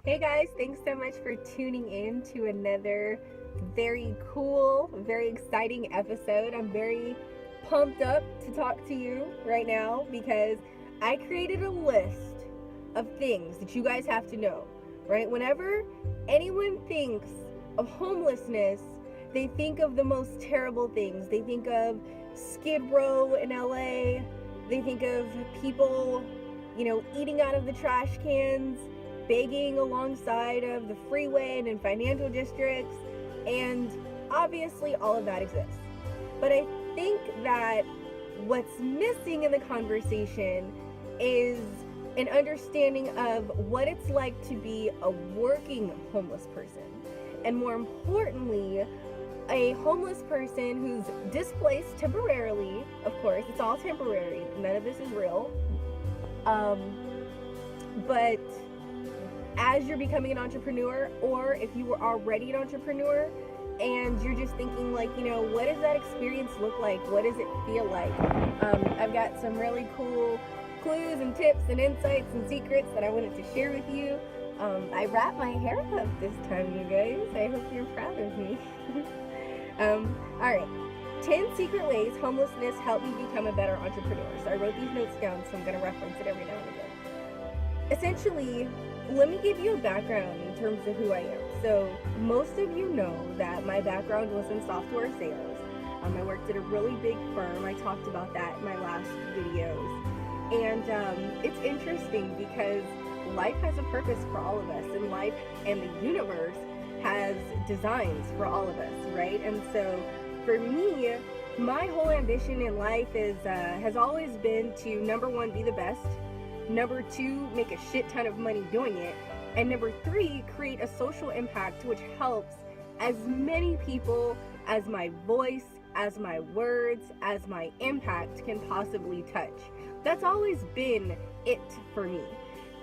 Hey guys, thanks so much for tuning in to another very cool, very exciting episode. I'm very pumped up to talk to you right now because I created a list of things that you guys have to know, right? Whenever anyone thinks of homelessness, they think of the most terrible things. They think of Skid Row in LA, they think of people, eating out of the trash cans, begging alongside of the freeway and in financial districts, and obviously all of that exists. But I think that what's missing in the conversation is an understanding of what it's like to be a working homeless person. And more importantly, a homeless person who's displaced temporarily. Of course, it's all temporary. None of this is real. But as you're becoming an entrepreneur, or if you were already an entrepreneur and you're just thinking like, what does that experience look like? What does it feel like? I've got some really cool clues and tips and insights and secrets that I wanted to share with you. I wrapped my hair up this time, you guys. I hope you're proud of me. All right. 10 secret ways homelessness helped me become a better entrepreneur. So I wrote these notes down, so I'm going to reference it every now and again. Essentially, let me give you a background in terms of who I am. So most of you know that my background was in software sales. I worked at a really big firm. I talked about that in my last videos. And it's interesting because life has a purpose for all of us, and life and the universe has designs for all of us, right? And so for me, my whole ambition in life has always been to, number one, be the best. Number two, make a shit ton of money doing it. And number three, create a social impact which helps as many people as my voice, as my words, as my impact can possibly touch. That's always been it for me.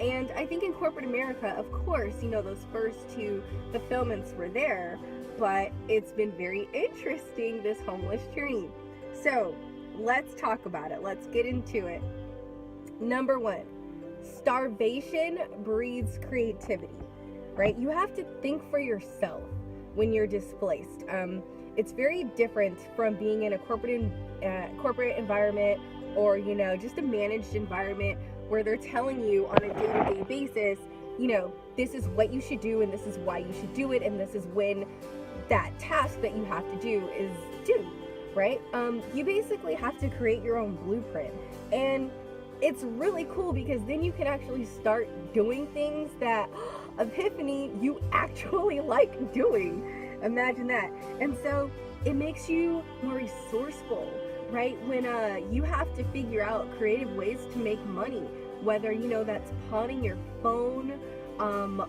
And I think in corporate America, of course, those first two fulfillments were there, but it's been very interesting, this homeless journey. So let's talk about it. Let's get into it. Number one, starvation breeds creativity, right? You have to think for yourself when you're displaced. It's very different from being in a corporate environment, or, just a managed environment where they're telling you on a day-to-day basis, this is what you should do and this is why you should do it, and this is when that task that you have to do is due, right? You basically have to create your own blueprint. And it's really cool because then you can actually start doing things that, epiphany, you actually like doing. Imagine that. And so it makes you more resourceful, right? When you have to figure out creative ways to make money, whether, that's pawning your phone,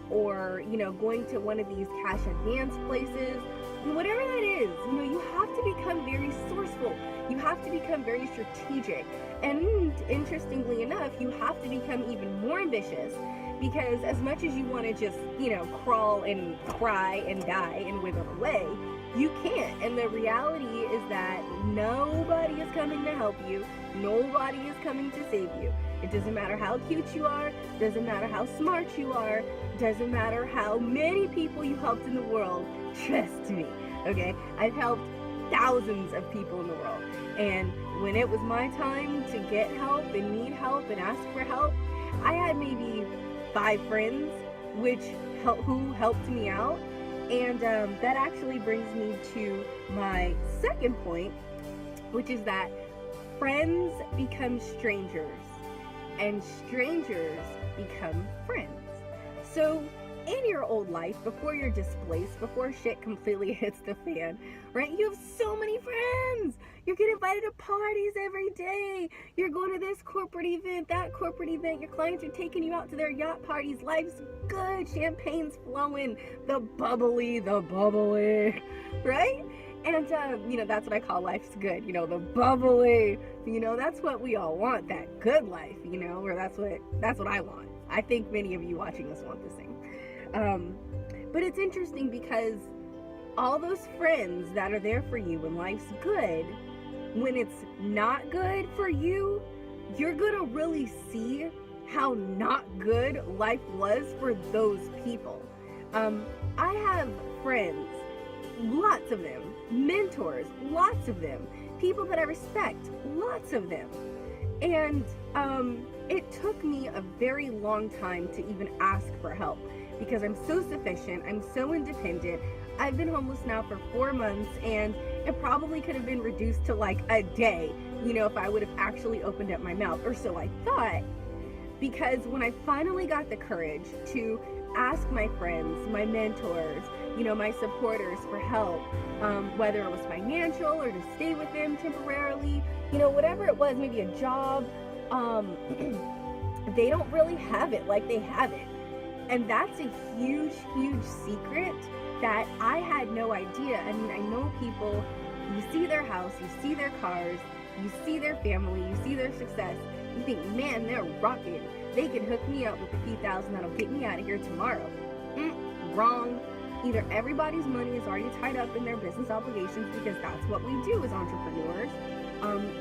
or, going to one of these cash advance places, whatever that is, you have to become very resourceful. You have to become very strategic. And interestingly enough, you have to become even more ambitious, because as much as you want to just, crawl and cry and die and wither away, you can't. And the reality is that nobody is coming to help you. Nobody is coming to save you. It doesn't matter how cute you are, doesn't matter how smart you are, doesn't matter how many people you helped in the world. Trust me, okay? I've helped thousands of people in the world. And when it was my time to get help and need help and ask for help, I had maybe 5 friends who helped me out. And that actually brings me to my second point, which is that friends become strangers and strangers become friends. So in your old life, before you're displaced, before shit completely hits the fan, right? You have so many friends. You're getting invited to parties every day. You're going to this corporate event, that corporate event. Your clients are taking you out to their yacht parties. Life's good. Champagne's flowing. The bubbly, right? And, that's what I call life's good. The bubbly, that's what we all want, that good life, or that's what I want. I think many of you watching this want the same. But it's interesting because all those friends that are there for you when life's good, when it's not good for you, you're gonna really see how not good life was for those people. I have friends, lots of them, mentors, lots of them, people that I respect, lots of them. And it took me a very long time to even ask for help because I'm so sufficient, I'm so independent. I've been homeless now for 4 months, and it probably could have been reduced to like a day, if I would have actually opened up my mouth, or so I thought. Because when I finally got the courage to ask my friends, my mentors, my supporters for help, whether it was financial or to stay with them temporarily, whatever it was, maybe a job, they don't really have it like they have it. And that's a huge, huge secret that I had no idea. I mean, I know people, you see their house, you see their cars, you see their family, you see their success, you think, man, they're rocking. They can hook me up with a few thousand that'll get me out of here tomorrow. Wrong. Either everybody's money is already tied up in their business obligations because that's what we do as entrepreneurs,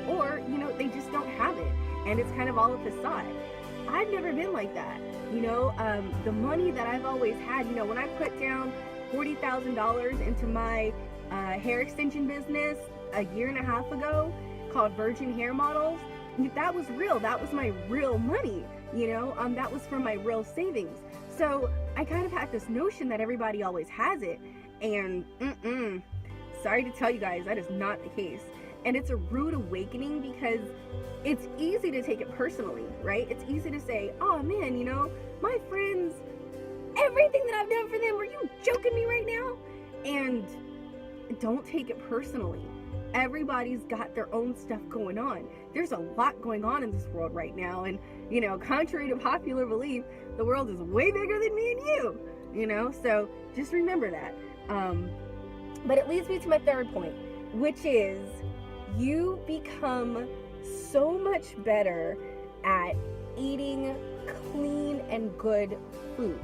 or, they just don't have it. And it's kind of all a facade. I've never been like that. The money that I've always had, when I put down $40,000 into my hair extension business a year and a half ago called Virgin Hair Models, that was real. That was my real money. That was from my real savings. So I kind of had this notion that everybody always has it, and sorry to tell you guys, that is not the case. And it's a rude awakening because it's easy to take it personally, right? It's easy to say, oh man, my friends, everything that I've done for them, are you joking me right now? And don't take it personally. Everybody's got their own stuff going on. There's a lot going on in this world right now. And, contrary to popular belief, the world is way bigger than me and you, so just remember that. But it leads me to my third point, which is you become so much better at eating clean and good food.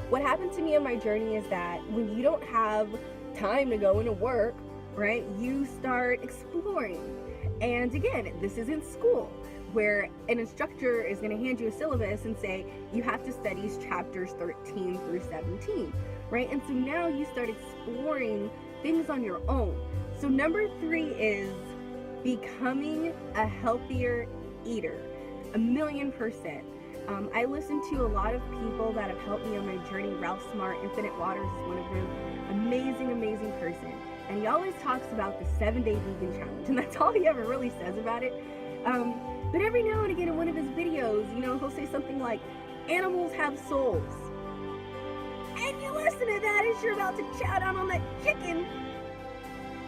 What happened to me on my journey is that when you don't have time to go into work, right, you start exploring. And again, this is in school where an instructor is going to hand you a syllabus and say you have to study chapters 13 through 17, right? And so now you start exploring things on your own. So number 3 is becoming a healthier eater. 1,000,000%. I listen to a lot of people that have helped me on my journey. Ralph Smart, Infinite Waters is one of them. Amazing, amazing person. And he always talks about the 7-day vegan challenge, and that's all he ever really says about it. But every now and again in one of his videos, he'll say something like, animals have souls. And you listen to that as you're about to chow down on that chicken,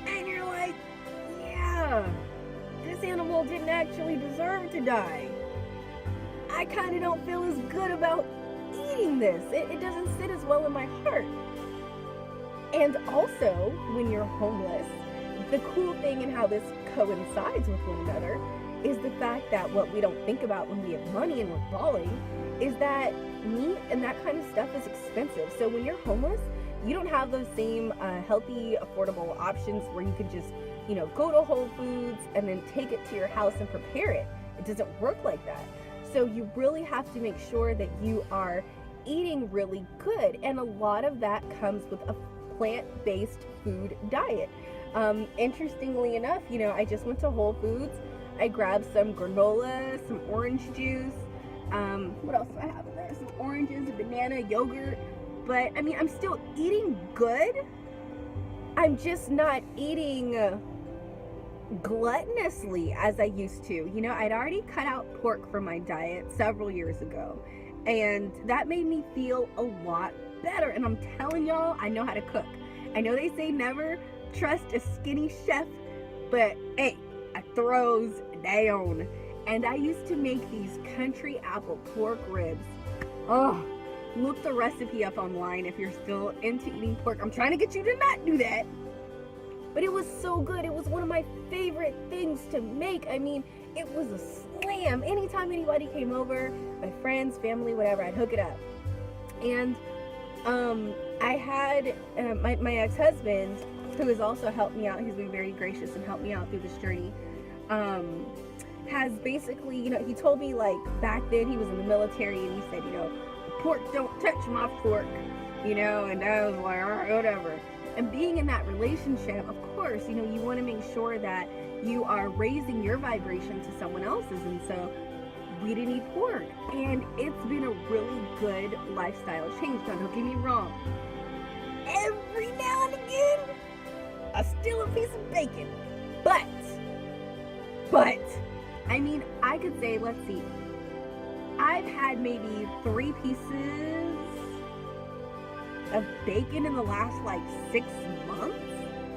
and you're like, yeah, this animal didn't actually deserve to die. I kind of don't feel as good about eating this. It doesn't sit as well in my heart. And also, when you're homeless, the cool thing and how this coincides with one another is the fact that what we don't think about when we have money and we're balling is that meat and that kind of stuff is expensive. So when you're homeless, you don't have those same healthy, affordable options where you can just, go to Whole Foods and then take it to your house and prepare it. It doesn't work like that. So you really have to make sure that you are eating really good. And a lot of that comes with a plant-based food diet. Interestingly enough, I just went to Whole Foods. I grabbed some granola, some orange juice. What else do I have in there? Some oranges, a banana, yogurt. But I mean, I'm still eating good. I'm just not eating gluttonously as I used to. I'd already cut out pork from my diet several years ago, and that made me feel a lot better. And I'm telling y'all, I know how to cook. I know they say never trust a skinny chef, but hey, I throws down. And I used to make these country apple pork ribs. Oh, look the recipe up online if you're still into eating pork. I'm trying to get you to not do that. But it was so good. It was one of my favorite things to make. I mean, it was a slam. Anytime anybody came over, my friends, family, whatever, I'd hook it up. And I had my ex-husband, who has also helped me out. He's been very gracious and helped me out through this journey. has basically, he told me, like, back then he was in the military, and he said, pork don't touch my fork, and I was like, all right, whatever. And being in that relationship, of course, you want to make sure that you are raising your vibration to someone else's, and so we didn't eat pork, and it's been a really good lifestyle change. Now, don't get me wrong, every now and again I steal a piece of bacon, but I mean, I could say, let's see, I've had maybe 3 pieces of bacon in the last like 6 months.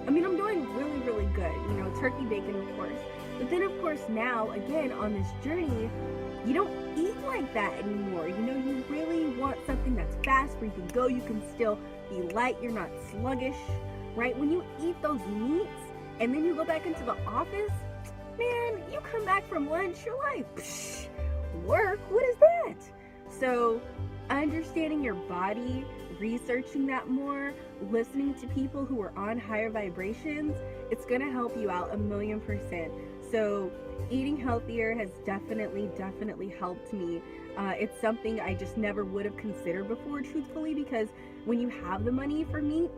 I mean, I'm doing really, really good, turkey bacon, of course. But then, of course, now, again, on this journey, you don't eat like that anymore. You really want something that's fast, where you can go, you can still be light, you're not sluggish, right? When you eat those meats and then you go back into the office, man, you come back from lunch, you're like, psh, work, what is that? So understanding your body, researching that more, listening to people who are on higher vibrations, it's going to help you out 1,000,000%. So eating healthier has definitely helped me. It's something I just never would have considered before, truthfully, because when you have the money for meat,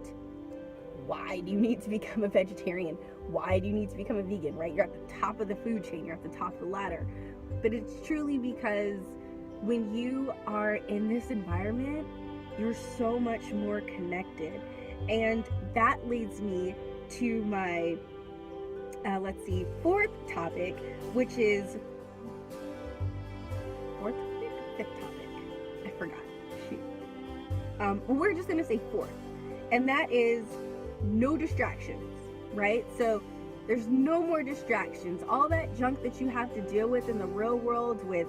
why do you need to become a vegetarian? Why do you need to become a vegan, right? You're at the top of the food chain, you're at the top of the ladder. But it's truly because when you are in this environment, you're so much more connected. And that leads me to my, let's see, 4th topic, which is, 4th topic? 5th topic? I forgot, shoot. Well, we're just gonna say 4th. And that is no distractions, right? So there's no more distractions. All that junk that you have to deal with in the real world, with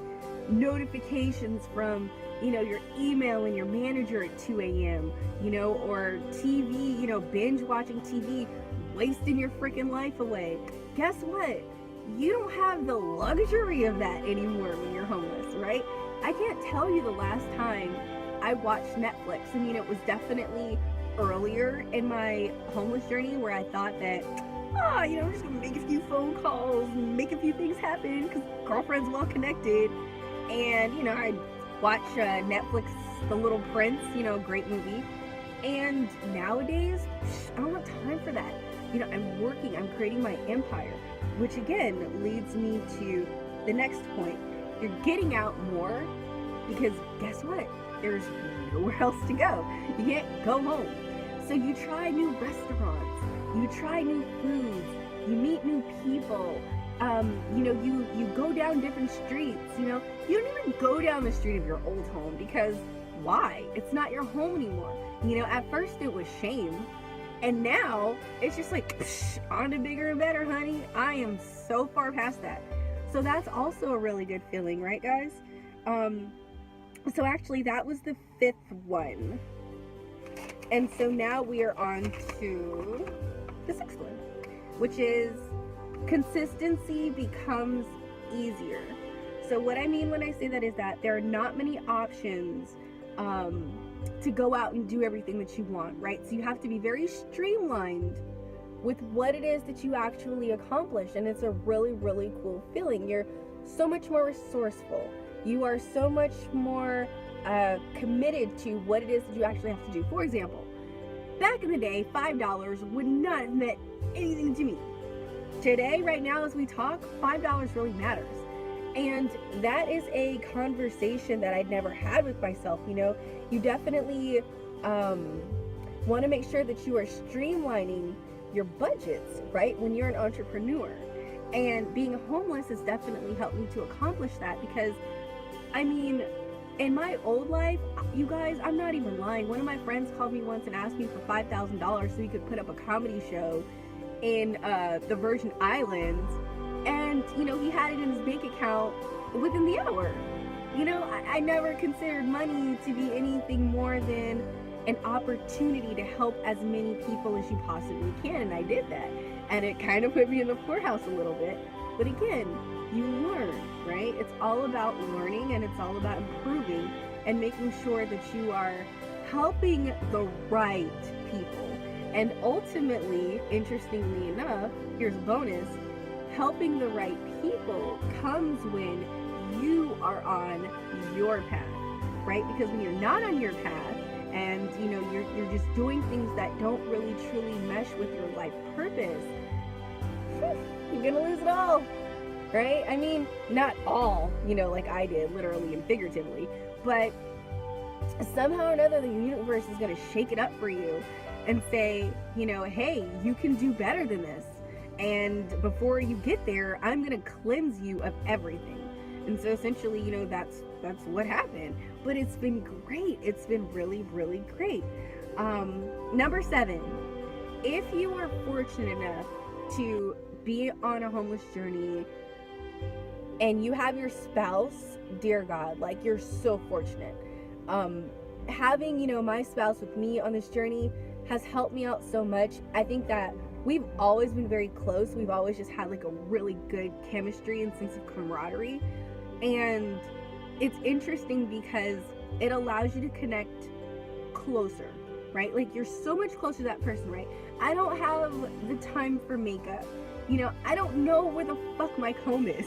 notifications from, your email and your manager at 2 a.m., or TV, binge watching TV, wasting your freaking life away. Guess what? You don't have the luxury of that anymore when you're homeless, right? I can't tell you the last time I watched Netflix. I mean, it was definitely earlier in my homeless journey where I thought that, I'm just gonna make a few phone calls and make a few things happen because girlfriend's well connected. And, I'd watch Netflix, The Little Prince, great movie. And nowadays, I don't have time for that. I'm working, I'm creating my empire, which again leads me to the next point. You're getting out more because guess what? There's nowhere else to go. You can't go home. So you try new restaurants, you try new foods, you meet new people, you go down different streets, you don't even go down the street of your old home because why? It's not your home anymore. At first it was shame, and now it's just like, psh, on to bigger and better, honey. I am so far past that. So that's also a really good feeling, right, guys? So actually that was the 5th one. And so now we are on to the 6th one, which is consistency becomes easier. So what I mean when I say that is that there are not many options to go out and do everything that you want, right? So you have to be very streamlined with what it is that you actually accomplish, and it's a really, really cool feeling. You're so much more resourceful. You are so much more committed to what it is that you actually have to do. For example, back in the day, $5 would not have meant anything to me. Today, right now, as we talk, $5 really matters. And that is a conversation that I'd never had with myself. You definitely want to make sure that you are streamlining your budgets, right? When you're an entrepreneur. And being homeless has definitely helped me to accomplish that because, in my old life, you guys, I'm not even lying. One of my friends called me once and asked me for $5,000 so he could put up a comedy show in the Virgin Islands. And, he had it in his bank account within the hour. I never considered money to be anything more than an opportunity to help as many people as you possibly can. And I did that. And it kind of put me in the poorhouse a little bit. But again, you learn, right? It's all about learning, and it's all about improving and making sure that you are helping the right people. And ultimately, interestingly enough, here's a bonus, helping the right people comes when you are on your path, right? Because when you're not on your path and you're just doing things that don't really truly mesh with your life purpose, you're gonna lose it all, right? I mean, not all, like I did, literally and figuratively, but somehow or another the universe is gonna shake it up for you and say, hey, you can do better than this. And before you get there, I'm gonna cleanse you of everything. And so essentially, that's what happened. But it's been great. It's been really, really great. Number 7, if you are fortunate enough to be on a homeless journey and you have your spouse, dear God, like, you're so fortunate. Having, my spouse with me on this journey has helped me out so much. I think that we've always been very close. We've always just had like a really good chemistry and sense of camaraderie. And it's interesting because it allows you to connect closer, right? Like, you're so much closer to that person, right? I don't have the time for makeup. I don't know where the fuck my comb is,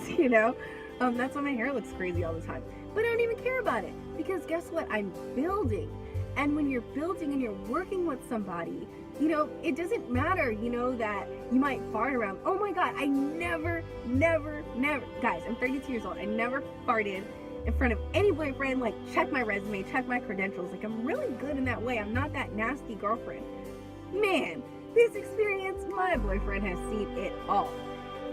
that's why my hair looks crazy all the time. But I don't even care about it, because guess what? I'm building. And when you're building and you're working with somebody, it doesn't matter, that you might fart around. Oh my God, I never, guys, I'm 32 years old. I never farted in front of any boyfriend. Like, check my resume, check my credentials. Like, I'm really good in that way. I'm not that nasty girlfriend. Man, this experience, my boyfriend has seen it all.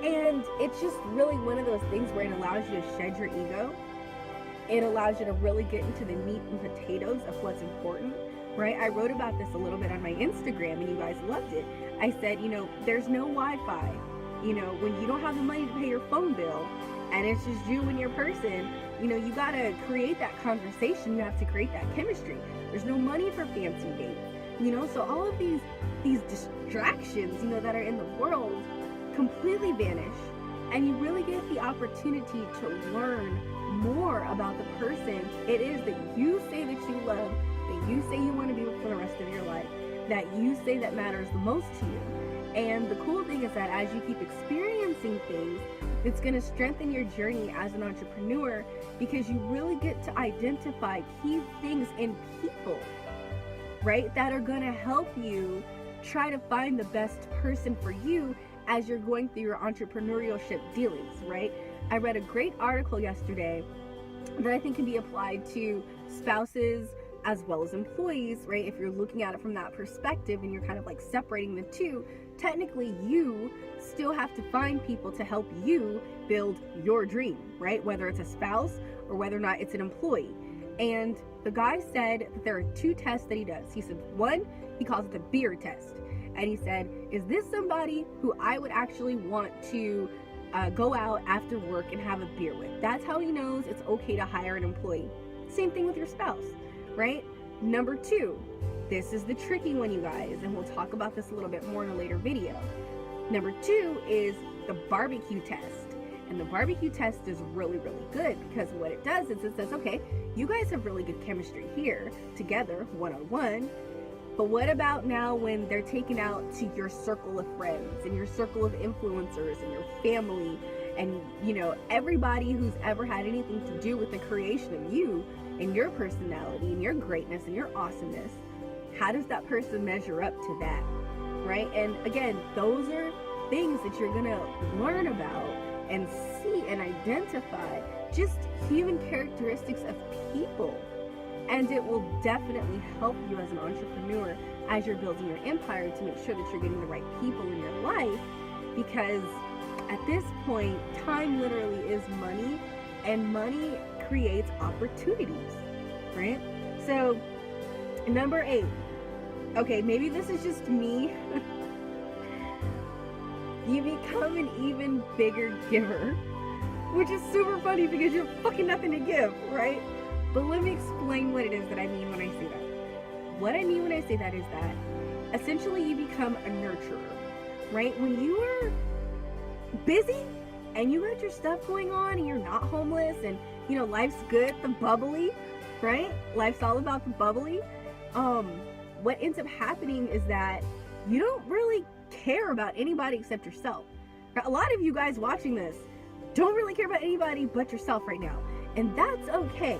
And it's just really one of those things where it allows you to shed your ego. It allows you to really get into the meat and potatoes of what's important, right? I wrote about this a little bit on my Instagram and you guys loved it. I said, there's no Wi-Fi. When you don't have the money to pay your phone bill and it's just you and your person, you gotta create that conversation. You have to create that chemistry. There's no money for fancy dates, so all of these distractions, that are in the world completely vanish, and you really get the opportunity to learn more about the person it is that you say that you love, that you say you want to be with for the rest of your life, that you say that matters the most to you. And the cool thing is that as you keep experiencing things, it's going to strengthen your journey as an entrepreneur, because you really get to identify key things in people, right, that are going to help you try to find the best person for you as you're going through your entrepreneurship dealings, right? I read a great article yesterday that I think can be applied to spouses as well as employees, right? If you're looking at it from that perspective and you're kind of like separating the two, technically you still have to find people to help you build your dream, right? Whether it's a spouse or whether or not it's an employee. And the guy said that there are 2 tests that he does. He said, one, he calls it the beer test. And he said, is this somebody who I would actually want to go out after work and have a beer with? That's how he knows it's okay to hire an employee. Same thing with your spouse, right? Number 2, this is the tricky one, you guys, and we'll talk about this a little bit more in a later video. Number 2 is the barbecue test. And the barbecue test is really, really good, because what it does is it says, okay, you guys have really good chemistry here together, one-on-one. But what about now when they're taken out to your circle of friends and your circle of influencers and your family and, everybody who's ever had anything to do with the creation of you and your personality and your greatness and your awesomeness? How does that person measure up to that, right? And again, those are things that you're going to learn about and see and identify, just human characteristics of people. And it will definitely help you as an entrepreneur as you're building your empire to make sure that you're getting the right people in your life, because at this point, time literally is money, and money creates opportunities, right? So, number 8. Okay, maybe this is just me. You become an even bigger giver, which is super funny because you have fucking nothing to give, right? But let me explain what it is that I mean when I say that. What I mean when I say that is that essentially you become a nurturer, right? When you are busy and you got your stuff going on and you're not homeless and, life's good, the bubbly, right? Life's all about the bubbly. What ends up happening is that you don't really care about anybody except yourself. A lot of you guys watching this don't really care about anybody but yourself right now, and that's okay.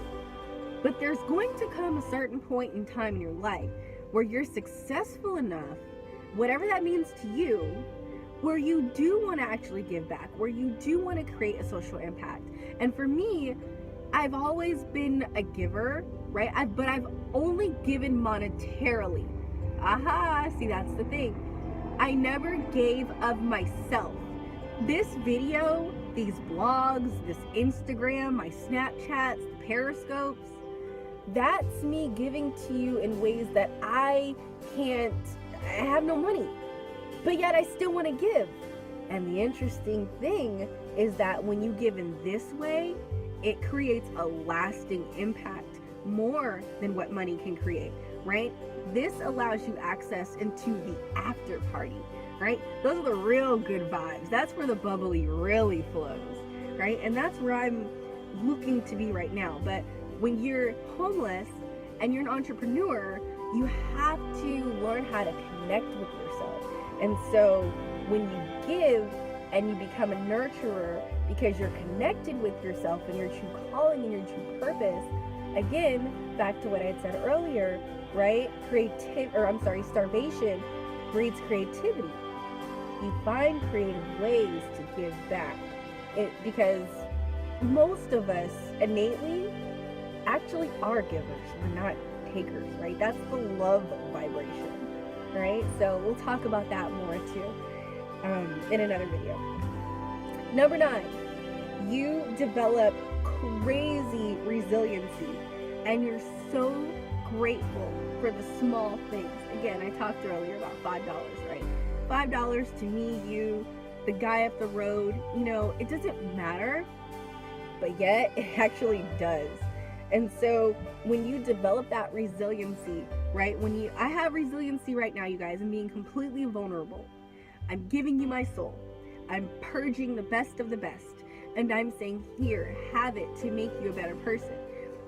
But there's going to come a certain point in time in your life where you're successful enough, whatever that means to you, where you do want to actually give back, where you do want to create a social impact. And for me, I've always been a giver, right? But I've only given monetarily. Aha, see, that's the thing. I never gave of myself. This video, these blogs, this Instagram, my Snapchats, the Periscopes, that's me giving to you in ways that I have no money, but yet I still want to give. And the interesting thing is that when you give in this way, it creates a lasting impact more than what money can create, right? This allows you access into the after party, right? Those are the real good vibes. That's where the bubbly really flows, right? And that's where I'm looking to be right now. But when you're homeless and you're an entrepreneur, you have to learn how to connect with yourself. And so when you give and you become a nurturer because you're connected with yourself and your true calling and your true purpose, again, back to what I had said earlier, right? Starvation breeds creativity. You find creative ways to give back. Because most of us innately actually are givers. We're not takers, right? That's the love vibration, right? So we'll talk about that more too in another video. Number 9, you develop crazy resiliency, and you're so grateful for the small things. Again, I talked earlier about $5, right? $5 to me, you, the guy up the road, it doesn't matter, but yet it actually does. And so when you develop that resiliency, right? I have resiliency right now, you guys. I'm being completely vulnerable. I'm giving you my soul. I'm purging the best of the best. And I'm saying, here, have it to make you a better person.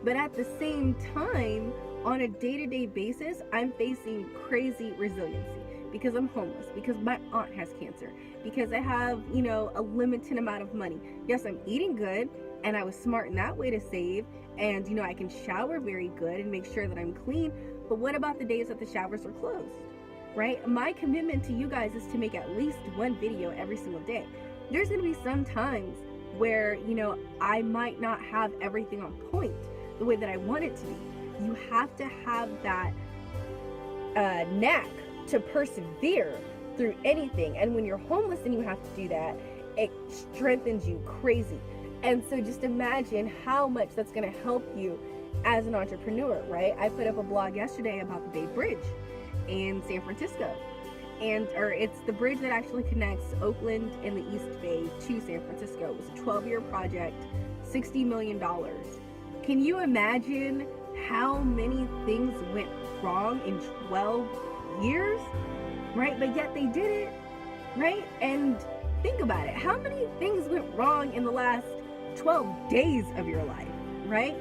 But at the same time, on a day-to-day basis, I'm facing crazy resiliency because I'm homeless, because my aunt has cancer, because I have, a limited amount of money. Yes, I'm eating good, and I was smart in that way to save, and I can shower very good and make sure that I'm clean. But what about the days that the showers are closed, right? My commitment to you guys is to make at least one video every single day. There's going to be some times where I might not have everything on point the way that I want it to be. You have to have that knack to persevere through anything. And when you're homeless and you have to do that, it strengthens you crazy. And so just imagine how much that's going to help you as an entrepreneur, right? I put up a blog yesterday about the Bay Bridge in San Francisco. It's the bridge that actually connects Oakland and the East Bay to San Francisco. It was a 12-year project, $60 million. Can you imagine how many things went wrong in 12 years, right? But yet they did it, right? And think about it. How many things went wrong in the last 12 days of your life, right?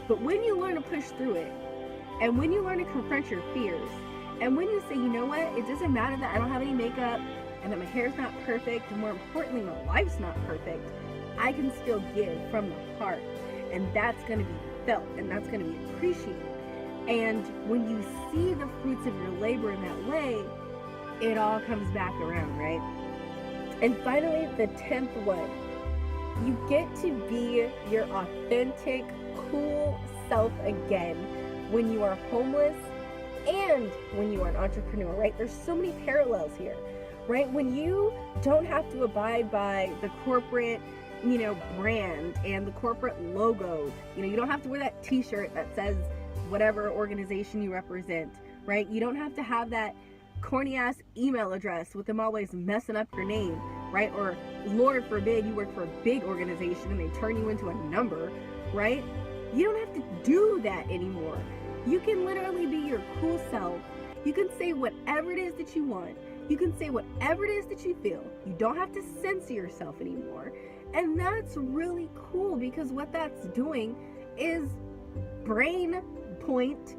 But when you learn to push through it, and when you learn to confront your fears, and when you say, you know what, it doesn't matter that I don't have any makeup, and that my hair's not perfect, and more importantly, my life's not perfect, I can still give from the heart. And that's going to be felt, and that's going to be appreciated. And when you see the fruits of your labor in that way, it all comes back around, right? And finally, the 10th one, you get to be your authentic, cool self again when you are homeless and when you are an entrepreneur, right? There's so many parallels here, right? When you don't have to abide by the corporate, brand and the corporate logo, you don't have to wear that t-shirt that says whatever organization you represent, right? You don't have to have that corny ass email address with them always messing up your name, right? Or Lord forbid you work for a big organization and they turn you into a number, right? You don't have to do that anymore. You can literally be your cool self. You can say whatever it is that you want. You can say whatever it is that you feel. You don't have to censor yourself anymore. And that's really cool, because what that's doing is brain point.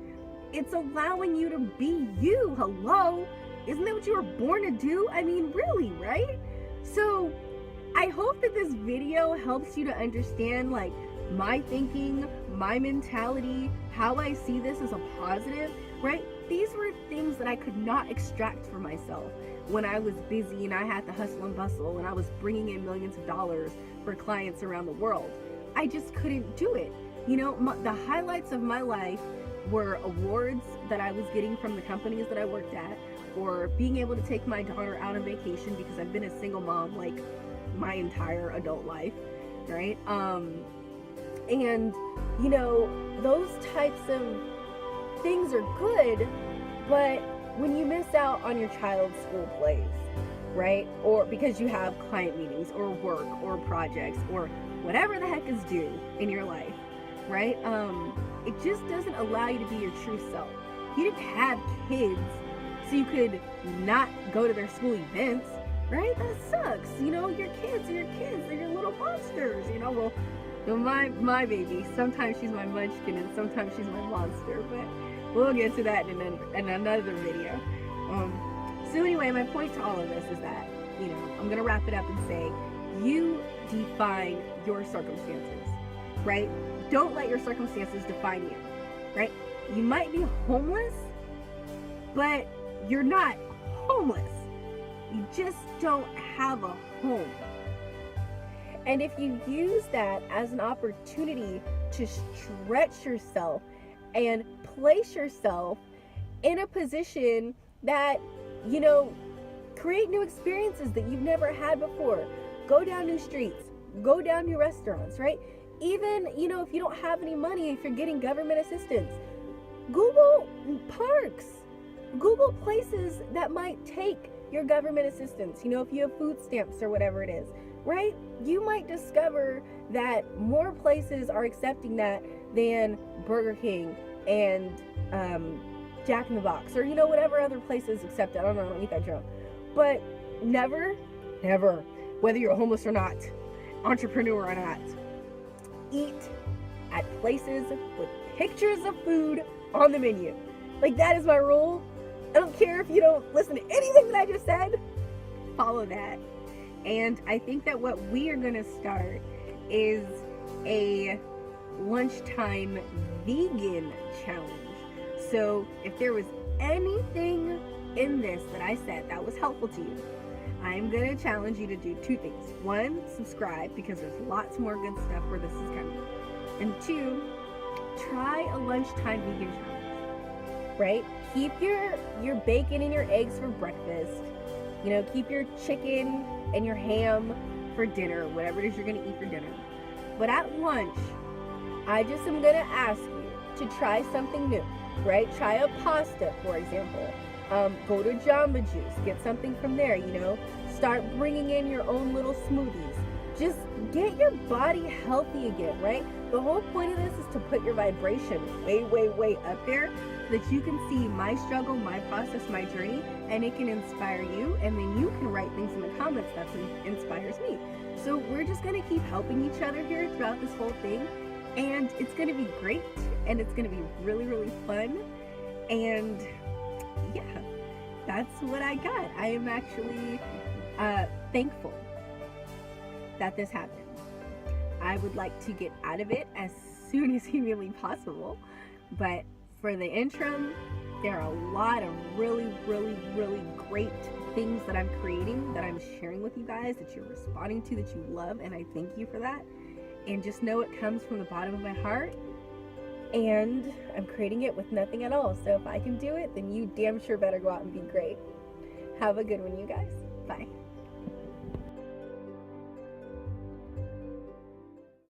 It's allowing you to be you. Hello? Isn't that what you were born to do? I mean, really, right? So I hope that this video helps you to understand like my thinking, my mentality, how I see this as a positive, right? These were things that I could not extract for myself when I was busy and I had to hustle and bustle and I was bringing in millions of dollars for clients around the world. I just couldn't do it. You know, the highlights of my life were awards that I was getting from the companies that I worked at, or being able to take my daughter out on vacation, because I've been a single mom like my entire adult life, right? And you know, those types of things are good, but when you miss out on your child's school plays, right? Or because you have client meetings or work or projects or whatever the heck is due in your life, right? It just doesn't allow you to be your true self. You didn't have kids so you could not go to their school events, right? That sucks. You know, your kids are your kids. They're your little monsters, you know? Well, my baby, sometimes she's my munchkin and sometimes she's my monster, but we'll get to that in another video. So anyway, my point to all of this is that, you know, I'm gonna wrap it up and say, you define your circumstances, right? Don't let your circumstances define you, right? You might be homeless, but you're not homeless. You just don't have a home. And if you use that as an opportunity to stretch yourself and place yourself in a position that, you know, create new experiences that you've never had before. Go down new streets, go down new restaurants, right? Even, you know, if you don't have any money, if you're getting government assistance, Google parks, Google places that might take your government assistance, you know, if you have food stamps or whatever it is, right? You might discover that more places are accepting that than Burger King and Jack in the Box, or, you know, whatever other places accept it. I don't know, I don't eat that junk. But never, whether you're homeless or not, entrepreneur or not, eat at places with pictures of food on the menu. Like, that is my rule. I don't care if you don't listen to anything that I just said. Follow that. And I think that what we are going to start is a lunchtime vegan challenge. So if there was anything in this that I said that was helpful to you, I'm going to challenge you to do two things. One, subscribe, because there's lots more good stuff where this is coming. And two, try a lunchtime vegan challenge, right? Keep your bacon and your eggs for breakfast. You know, keep your chicken and your ham for dinner, whatever it is you're going to eat for dinner. But at lunch, I just am going to ask you to try something new, right? Try a pasta, for example. Go to Jamba Juice, get something from there, you know. Start bringing in your own little smoothies. Just get your body healthy again, right? The whole point of this is to put your vibration way up there, so that you can see my struggle, my process, my journey, and it can inspire you, and then you can write things in the comments that inspires me. So we're just gonna keep helping each other here throughout this whole thing, and it's gonna be great, and it's gonna be really fun, and yeah, that's what I got. I am actually thankful that this happened. I would like to get out of it as soon as humanly possible, but for the interim, there are a lot of really great things that I'm creating, that I'm sharing with you guys, that you're responding to, that you love, and I thank you for that. And just know it comes from the bottom of my heart, and I'm creating it with nothing at all. So if I can do it, then you damn sure better go out and be great. Have a good one, you guys. Bye.